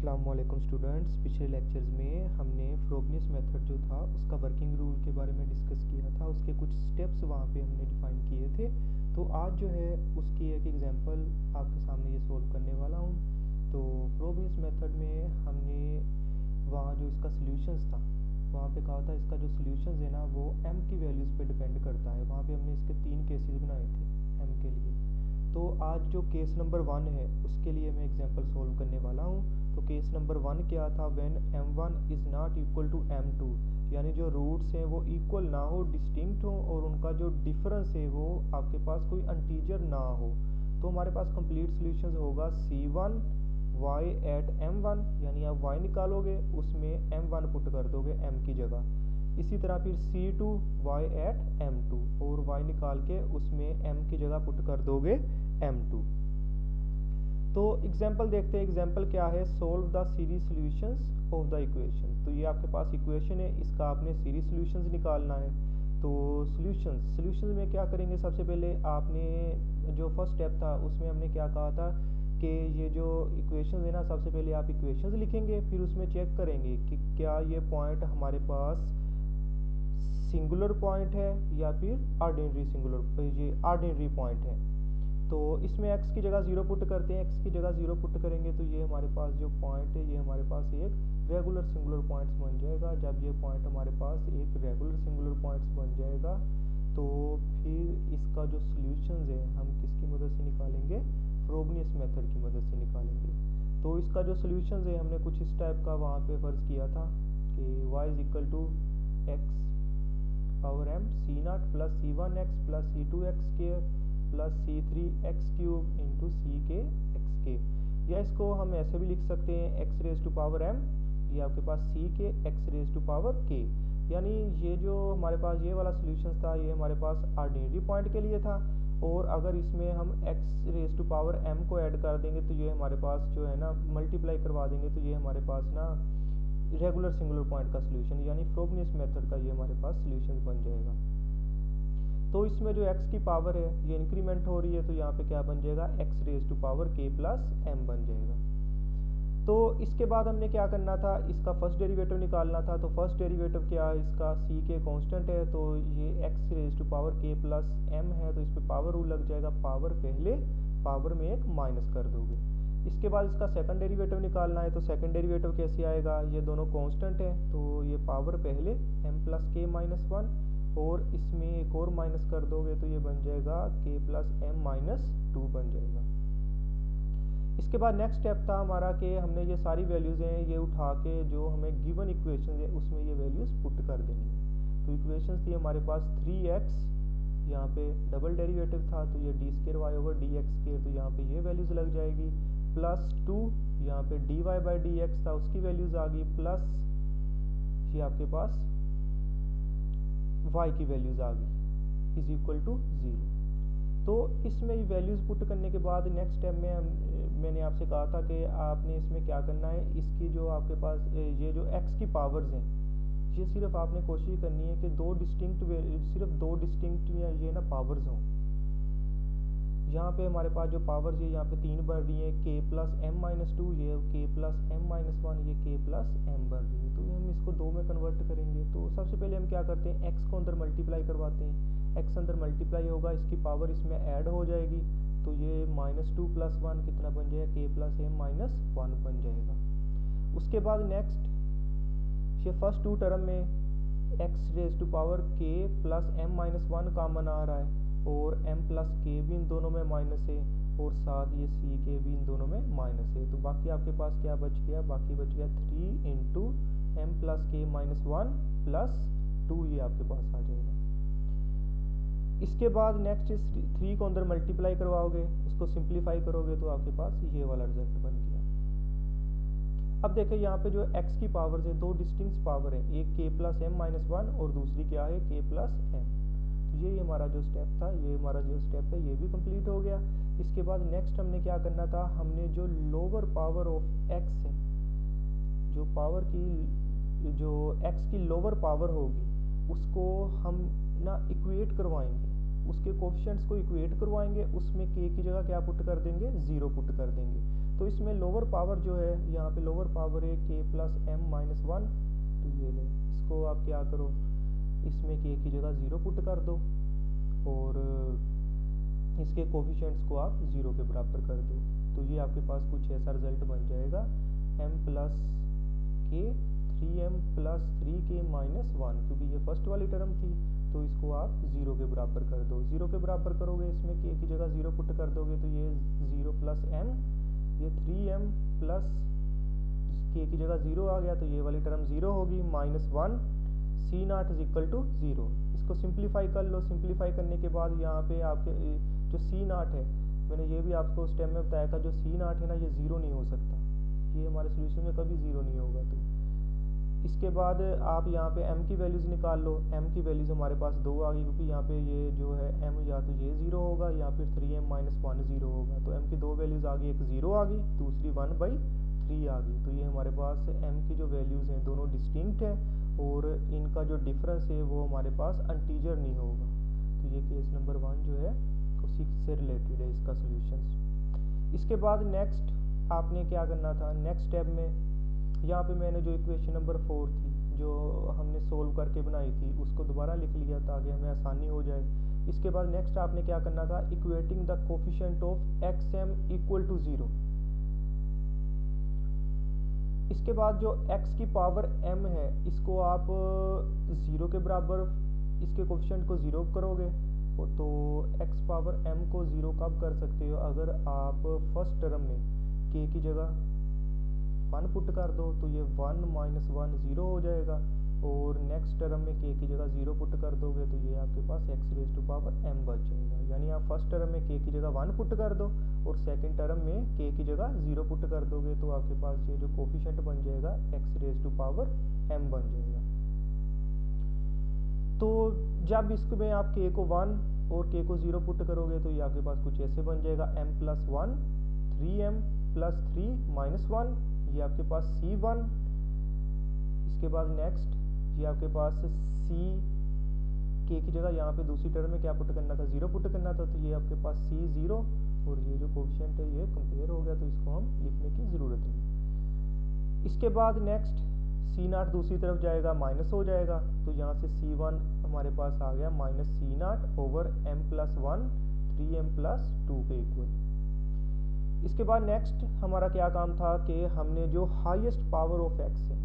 अस्सलाम वालेकुम स्टूडेंट्स। पिछले लेक्चर्स में हमने फ्रोबनियस मेथड जो था उसका वर्किंग रूल के बारे में डिस्कस किया था, उसके कुछ स्टेप्स वहाँ पे हमने डिफाइन किए थे। तो आज जो है उसकी एक एग्जांपल आपके सामने ये सोल्व करने वाला हूँ। तो फ्रोबनियस मेथड में हमने वहाँ जो इसका सॉल्यूशंस था वहाँ पे कहा था इसका जो सॉल्यूशंस है ना वो m की वैल्यूज़ पे डिपेंड करता है। वहाँ पे हमने इसके 3 केसेस बनाए थे m के लिए। तो आज जो केस नंबर 1 है उसके लिए मैं एग्जांपल सोल्व करने वाला हूँ। तो केस नंबर 1 क्या था, when m1 is not equal to m2, यानी जो रूट्स हैं वो इक्वल ना हो, डिस्टिंक्ट हो और उनका जो डिफरेंस है वो आपके पास कोई इंटीजर ना हो। तो हमारे पास कंप्लीट सॉल्यूशंस होगा c1 y एट m1, यानी आप y निकालोगे उसमें m1 पुट कर दोगे m की जगह। इसी तरह फिर c2 y एट m2 और y निकाल के उसमें m की जगह पुट कर दोगे m2। तो एग्जाम्पल देखते हैं, एग्जाम्पल क्या है, solve the series solutions of the equation. तो ये आपके पास इक्वेशन है, इसका आपने सीरीज सॉल्यूशंस निकालना है। तो सॉल्यूशंस में क्या करेंगे, सबसे पहले आपने जो फर्स्ट स्टेप था उसमें हमने क्या कहा था कि ये जो इक्वेशंस है ना, सबसे पहले आप इक्वेशंस लिखेंगे, फिर उसमें चेक करेंगे कि क्या ये पॉइंट हमारे पास सिंगुलर पॉइंट है या फिर ऑर्डिनरी सिंगुलर, ये ऑर्डिनरी पॉइंट है। तो इसमें x की जगह 0 पुट करते हैं, x की जगह 0 पुट करेंगे तो ये हमारे पास जो पॉइंट है ये हमारे पास एक रेगुलर सिंगुलर पॉइंट्स बन जाएगा। जब ये पॉइंट हमारे पास एक रेगुलर सिंगुलर पॉइंट्स बन जाएगा तो फिर इसका जो सॉल्यूशंस है हम किसकी मदद से निकालेंगे, फ्रोबनियस मेथड की मदद से निकालेंगे। तो इसका जो सॉल्यूशंस है हमने कुछ इस टाइप का वहाँ पे फर्ज किया था कि y is equal to x power m c0 plus c1x plus c2x square plus c3x cube into C के एक्स के, या इसको हम ऐसे भी लिख सकते हैं x raise to power m, ये आपके पास c के x raise to power k। यानी ये जो हमारे पास ये वाला सॉल्यूशन था ये हमारे पास ऑर्डिनरी पॉइंट के लिए था, और अगर इसमें हम x raise to power m को ऐड कर देंगे तो ये हमारे पास जो है ना मल्टीप्लाई करवा देंगे तो ये हमारे पास ना रेगुलर सिंगुलर पॉइंट का सॉल्यूशन यानी फ्रोबनियस मेथड का ये हमारे पास सॉल्यूशन बन जाएगा। तो इसमें जो x की पावर है ये इंक्रीमेंट हो रही है तो यहाँ पे क्या बन जाएगा, x raise to power k plus m बन जाएगा। तो इसके बाद हमने क्या करना था, इसका फर्स्ट डेरिवेटिव निकालना था। तो फर्स्ट डेरिवेटिव क्या है, इसका c के कांस्टेंट है तो ये x raise to power k plus m है तो इस पर पावर रूल लग जाएगा, पावर पहले पावर में एक माइनस कर दोगे। इसके बाद इसका सेकंड डेरिवेटिव निकालना है। तो सेकंड डेरिवेटिव कैसे आएगा, ये दोनों कांस्टेंट है तो ये पावर पहले m प्लस k माइनस 1 और इसमें एक और माइनस कर दोगे तो ये बन जाएगा k प्लस m माइनस 2 बन जाएगा। इसके बाद नेक्स्ट स्टेप था हमारा कि हमने ये सारी वैल्यूज़ हैं ये उठा के जो हमें गिवन इक्वेशन है उसमें ये वैल्यूज़ पुट कर देनी है। तो इक्वेशन थी हमारे पास 3x, यहाँ पे डबल डेरिवेटिव था तो ये D square Y over D X square, तो यहाँ पे ये वैल्यूज़ लग जाएगी, प्लस 2 यहाँ पे d y by d x था उसकी वैल्यूज़ आ गई, प्लस ये आपके पास y की वैल्यूज़ आ गई इज इक्वल टू 0। तो इसमें वैल्यूज़ पुट करने के बाद नेक्स्ट स्टेप में मैंने आपसे कहा था कि आपने इसमें क्या करना है, इसकी जो आपके पास ये जो x की पावर्स हैं ये सिर्फ आपने कोशिश करनी है कि सिर्फ दो डिस्टिंक्ट ये ना पावर्स हों। यहाँ पे हमारे पास जो पावर्स है यहाँ पे 3 बन रही है, k प्लस m माइनस 2, ये k प्लस m माइनस 1, ये k प्लस m बन रही है। तो हम इसको 2 में कन्वर्ट करेंगे। तो सबसे पहले हम क्या करते हैं, x को अंदर मल्टीप्लाई करवाते हैं, x अंदर मल्टीप्लाई होगा, इसकी पावर इसमें ऐड हो जाएगी तो ये माइनस 2 प्लस 1 कितना बन जाएगा, k प्लस m माइनस 1 बन जाएगा। उसके बाद नेक्स्ट ये फर्स्ट 2 टर्म में x raise to power k plus m minus 1 common आ रहा है और m प्लस k भी इन दोनों में माइनस है और साथ ये c के भी इन दोनों में माइनस है। तो बाकी आपके पास क्या बच गया, बाकी बच गया 3 into m plus k minus 1 plus 2, ये आपके पास आ जाएगा। इसके बाद नेक्स्ट इस 3 को अंदर मल्टीप्लाई करवाओगे, उसको सिंप्लीफाई करोगे तो आपके पास ये वाला रिजल्ट बन गया। अब देखिए यहाँ पे जो x की पावर्स है दो डिस्टिंक्ट पावर है, एक k प्लस m माइनस 1 और दूसरी क्या है k प्लस m। तो ये हमारा जो स्टेप था, ये हमारा जो स्टेप है ये भी कंप्लीट हो गया। इसके बाद नेक्स्ट हमने क्या करना था, हमने जो लोअर पावर ऑफ x है, जो पावर की जो x की लोअर पावर होगी उसको हम ना इक्वेट करवाएंगे, उसके कोफिशिएंट्स को इक्वेट करवाएंगे, उसमें k की जगह क्या पुट कर देंगे, 0 पुट कर देंगे। तो इसमें लोअर पावर जो है, यहाँ पे लोअर पावर है k plus m minus one. तो ये ले, इसको आप क्या करो, इसमें k की जगह 0 पुट कर दो और इसके कोफिशिएंट्स को आप 0 के बराबर कर दो। तो ये आपके पास कुछ ऐसा रिजल्ट बन जाएगा, m plus k 3m plus 3k minus one, क्योंकि ये फर्स्ट वाली टर्म थी तो इसको आप 0 के बराबर कर दो। 0 के बराबर करोगे, इसमें k की जगह 0 पुट कर दोगे तो ये 0 प्लस m, ये 3m प्लस k की जगह 0 आ गया तो ये वाली टर्म 0 होगी, minus one, c not is equal to 0। इसको सिंप्लीफाई कर लो। सिंप्लीफाई करने के बाद यहाँ पे आपके जो c नॉट है, मैंने ये भी आपको स्टेप में बताया था, जो c नॉट है ना ये 0 नहीं हो सकता, ये हमारे सोल्यूशन में कभी 0 नहीं होगा। तो इसके बाद आप यहाँ पे m की वैल्यूज़ निकाल लो। m की वैल्यूज़ हमारे पास 2 आ गई, क्योंकि यहाँ पे ये जो है m या तो ये 0 होगा या फिर 3m माइनस वन 0 होगा। तो m की 2 वैल्यूज़ आ गई, एक 0 आ गई, दूसरी 1/3 आ गई। तो ये हमारे पास m की जो वैल्यूज़ हैं दोनों डिस्टिंक्ट हैं और इनका जो डिफरेंस है वो हमारे पास इंटीजर नहीं होगा। तो ये केस नंबर 1 जो है उसी से रिलेटेड है इसका सोल्यूशन। इसके बाद नेक्स्ट आपने क्या करना था, नेक्स्ट स्टेप में यहाँ पे मैंने जो इक्वेशन नंबर 4 थी जो हमने सोल्व करके बनाई थी उसको दोबारा लिख लिया ताकि हमें आसानी हो जाए। इसके बाद नेक्स्ट आपने क्या करना था, equating the coefficient of xm equal to 0। इसके बाद जो x की पावर m है इसको आप 0 के बराबर, इसके कोफिशिएंट को 0 करोगे तो x पावर m को 0 कब कर सकते हो, अगर आप फर्स्ट टर्म में k की जगह 1 पुट कर दो तो ये 1 माइनस 1 0 हो जाएगा, और नेक्स्ट टर्म में k की जगह 0 पुट कर दोगे तो ये आपके पास x raise to power m बच जाएगा। यानी आप फर्स्ट टर्म में k की जगह 1 पुट कर दो और सेकंड टर्म में k की जगह 0 पुट कर दोगे तो आपके पास ये जो कोफिशिएंट बन जाएगा x raise to power m बन जाएगा। तो जब इसमें आप k को 1 और k को 0 पुट करोगे तो ये आपके पास कुछ ऐसे बन जाएगा, m plus 1 3m plus 3 minus 1, ये आपके पास c1। इसके बाद नेक्स्ट ये आपके पास c, k की जगह यहाँ पे दूसरी टर्म में क्या पुट करना था, 0 पुट करना था, तो ये आपके पास c0 और ये जो कोफिशिएंट है ये कंपेयर हो गया तो इसको हम लिखने की ज़रूरत नहीं। इसके बाद नेक्स्ट c नॉट दूसरी तरफ जाएगा, माइनस हो जाएगा, तो यहाँ से c1 हमारे पास आ गया minus c not over m plus 1 3m plus 2 के इक्वल। इसके बाद नेक्स्ट हमारा क्या काम था कि हमने जो हाईएस्ट पावर ऑफ x है,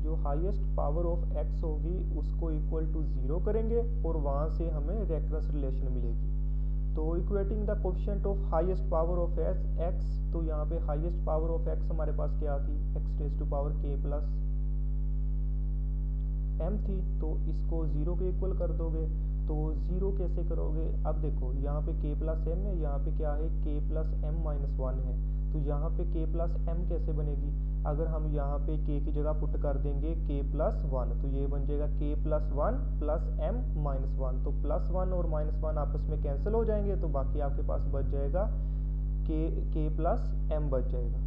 जो हाईएस्ट पावर ऑफ x होगी उसको इक्वल टू 0 करेंगे और वहाँ से हमें रेकरेंस रिलेशन मिलेगी। तो equating the coefficient of highest power of x, तो यहाँ पे हाईएस्ट पावर ऑफ x हमारे पास क्या थी, x raise to power k plus m थी, तो इसको 0 के इक्वल कर दोगे। तो 0 कैसे करोगे, अब देखो यहाँ पे k प्लस m है, यहाँ पे क्या है k प्लस m माइनस 1 है, तो यहाँ पे k प्लस m कैसे बनेगी, अगर हम यहाँ पे k की जगह पुट कर देंगे k प्लस 1 तो ये बन जाएगा k plus 1 plus m minus 1, तो प्लस 1 और माइनस 1 आपस में कैंसिल हो जाएंगे तो बाकी आपके पास बच जाएगा k प्लस m बच जाएगा।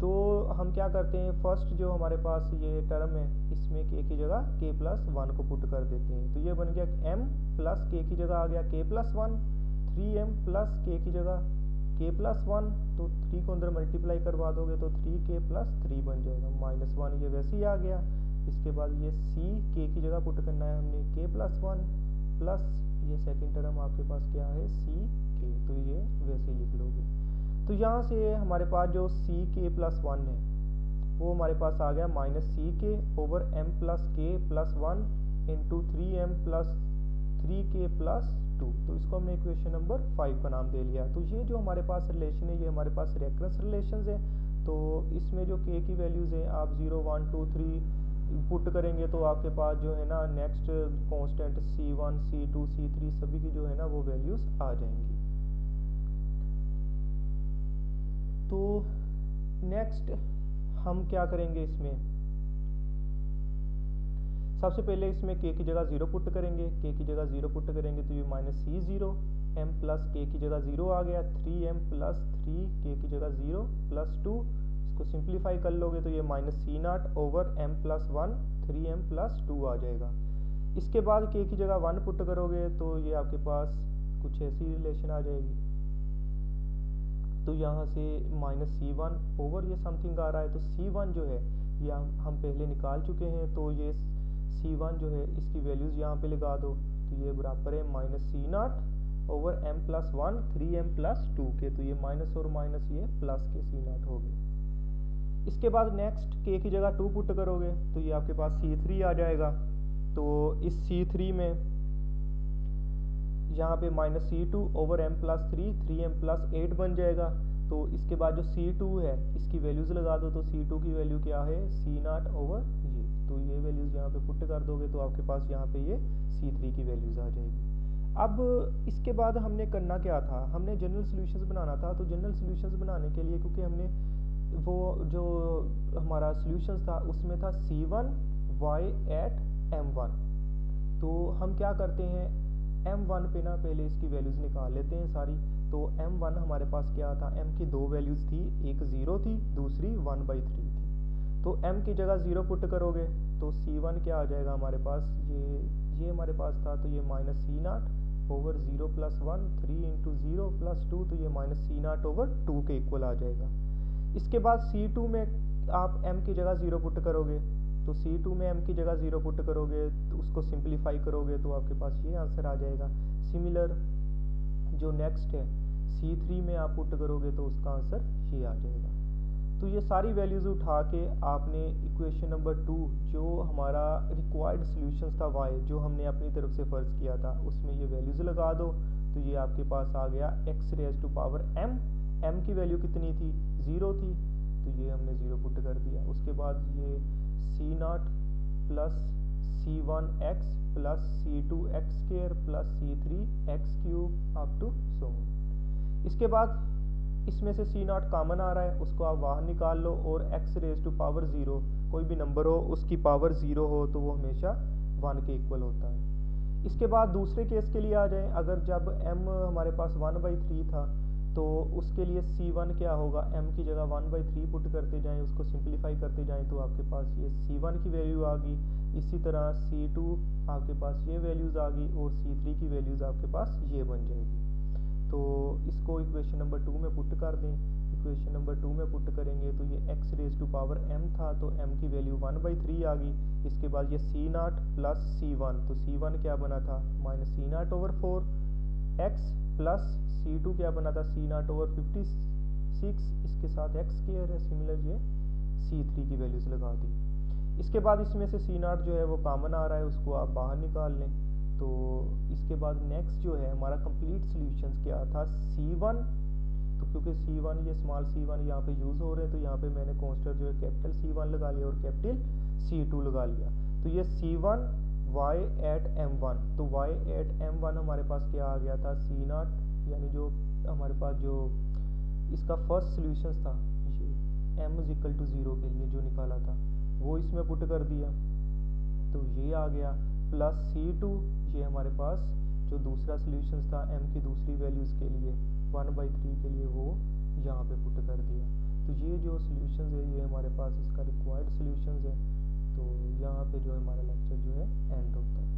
तो हम क्या करते हैं, फर्स्ट जो हमारे पास ये टर्म है इसमें k की जगह k प्लस 1 को पुट कर देते हैं, तो ये बन गया m प्लस k की जगह आ गया k plus 1, 3m plus k की जगह k प्लस 1, तो 3 को अंदर मल्टीप्लाई करवा दोगे तो 3k प्लस 3 बन जाएगा, माइनस 1 ये वैसे ही आ गया। इसके बाद ये c k की जगह पुट करना है हमने k प्लस 1 प्लस ये सेकेंड टर्म आपके पास क्या है c k, तो ये वैसे ही लिख लोगे। तो यहाँ से हमारे पास जो c k प्लस 1 है वो हमारे पास आ गया minus c k over m plus k plus 1 into 3m plus 3k plus 2, तो इसको हमने इक्वेशन नंबर 5 का नाम दे लिया। तो ये जो हमारे पास रिलेशन है ये हमारे पास रेकरेंस रिलेशंस है, तो इसमें जो k की वैल्यूज़ हैं आप 0 1 2 3 पुट करेंगे तो आपके पास जो है ना next constant c1 c2 c3 सभी की जो है ना वो वैल्यूज़ आ जाएंगी। तो नेक्स्ट हम क्या करेंगे, इसमें सबसे पहले इसमें k की जगह 0 पुट करेंगे, k की जगह 0 पुट करेंगे तो ये minus c0, m plus k की जगह 0 आ गया, 3m प्लस 3 k की जगह 0 प्लस 2, इसको सिंप्लीफाई कर लोगे तो ये minus c not over m plus 1 3m plus 2 आ जाएगा। इसके बाद k की जगह 1 पुट करोगे तो ये आपके पास कुछ ऐसी रिलेशन आ जाएगी, तो यहाँ से -C1 ओवर ये समथिंग आ रहा है, तो C1 जो है ये हम पहले निकाल चुके हैं, तो ये C1 जो है इसकी वैल्यूज़ यहाँ पे लगा दो, तो ये बराबर है -C0 ओवर m+1 3m+2 के, तो ये माइनस और माइनस ये प्लस के C0 हो गए। इसके बाद नेक्स्ट k की जगह 2 पुट करोगे तो ये आपके पास C3 आ जाएगा। तो इस C3 में यहाँ पे -C2 ओवर m+3 3m+8 बन जाएगा। तो इसके बाद जो C2 है इसकी वैल्यूज़ लगा दो, तो C2 की वैल्यू क्या है C0 ओवर ये, तो ये वैल्यूज़ यहाँ पे पुट कर दोगे तो आपके पास यहाँ पे ये C3 की वैल्यूज़ आ जाएगी। अब इसके बाद हमने करना क्या था, हमने जनरल सॉल्यूशंस बनाना था। तो जनरल सॉल्यूशंस बनाने के लिए क्योंकि हमने वो जो हमारा सॉल्यूशंस था उसमें था C1 y एट m1, तो हम क्या करते हैं m1 पे ना पहले इसकी वैल्यूज़ निकाल लेते हैं सारी। तो m1 हमारे पास क्या था, m की दो वैल्यूज़ थी, एक 0 थी दूसरी 1/3 थी। तो m की जगह 0 पुट करोगे तो C1 क्या आ जाएगा हमारे पास, ये हमारे पास था, तो ये -C0 ओवर 0 + 1 3 × 0 + 2, तो ये -C0 ओवर 2 के इक्वल आ जाएगा। इसके बाद C2 में आप m की जगह 0 पुट करोगे, तो C2 में m की जगह 0 पुट करोगे तो उसको सिंप्लीफाई करोगे तो आपके पास ये आंसर आ जाएगा। सिमिलर जो नेक्स्ट है C3 में आप पुट करोगे तो उसका आंसर ये आ जाएगा। तो ये सारी वैल्यूज़ उठा के आपने इक्वेशन नंबर 2 जो हमारा रिक्वायर्ड सॉल्यूशंस था y जो हमने अपनी तरफ से फ़र्ज़ किया था उसमें ये वैल्यूज़ लगा दो, तो ये आपके पास आ गया x⁻m। m की वैल्यू कितनी थी, 0 थी, तो ये हमने 0 पुट कर दिया। उसके बाद ये C0 plus C1x plus C2x² plus C3x³ up to so on. इसके बाद इसमें से C0 कॉमन आ रहा है, उसको आप बाहर निकाल लो, और x⁻0 कोई भी नंबर हो उसकी पावर 0 हो तो वो हमेशा 1 के इक्वल होता है। इसके बाद दूसरे केस के लिए आ जाए, अगर जब m हमारे पास 1/3 था तो उसके लिए C1 क्या होगा, m की जगह 1/3 पुट करते जाएं, उसको सिंप्लीफाई करते जाएं तो आपके पास ये C1 की वैल्यू आ गई। इसी तरह C2 आपके पास ये वैल्यूज़ आ गई और C3 की वैल्यूज़ आपके पास ये बन जाएगी। तो इसको इक्वेशन नंबर 2 में पुट कर दें। इक्वेशन नंबर 2 में पुट करेंगे तो ये x⁻m था, तो m की वैल्यू 1/3 आ गई। इसके बाद ये C0 प्लस C1, तो C1 क्या बना था -C0 over 4 x plus C2 क्या बना था C0 ओवर 56, इसके साथ x² है। सिमिलर ये C3 की वैल्यूज़ लगा दी। इसके बाद इसमें से C0 जो है वो कॉमन आ रहा है, उसको आप बाहर निकाल लें। तो इसके बाद नेक्स्ट जो है हमारा कंप्लीट सॉल्यूशंस क्या था, C1, तो क्योंकि C1 ये स्मॉल c1 यहाँ पे यूज़ हो रहे हैं तो यहाँ पे मैंने कांस्टेंट जो है कैपिटल C1 लगा लिया और कैपिटल C2 लगा लिया। तो ये C1 y एट m1, तो y एट m1 हमारे पास क्या आ गया था C0, यानी जो हमारे पास जो इसका फर्स्ट सॉल्यूशंस था ये m = 0 के लिए जो निकाला था वो इसमें पुट कर दिया, तो ये आ गया, प्लस C2 ये हमारे पास जो दूसरा सॉल्यूशंस था m की दूसरी वैल्यूज़ के लिए 1/3 के लिए वो यहाँ पे पुट कर दिया। तो ये जो सॉल्यूशंस है ये हमारे पास इसका रिक्वायर्ड सॉल्यूशंस है। तो यहाँ पे जो हमारा लेक्चर जो है एंड होता है।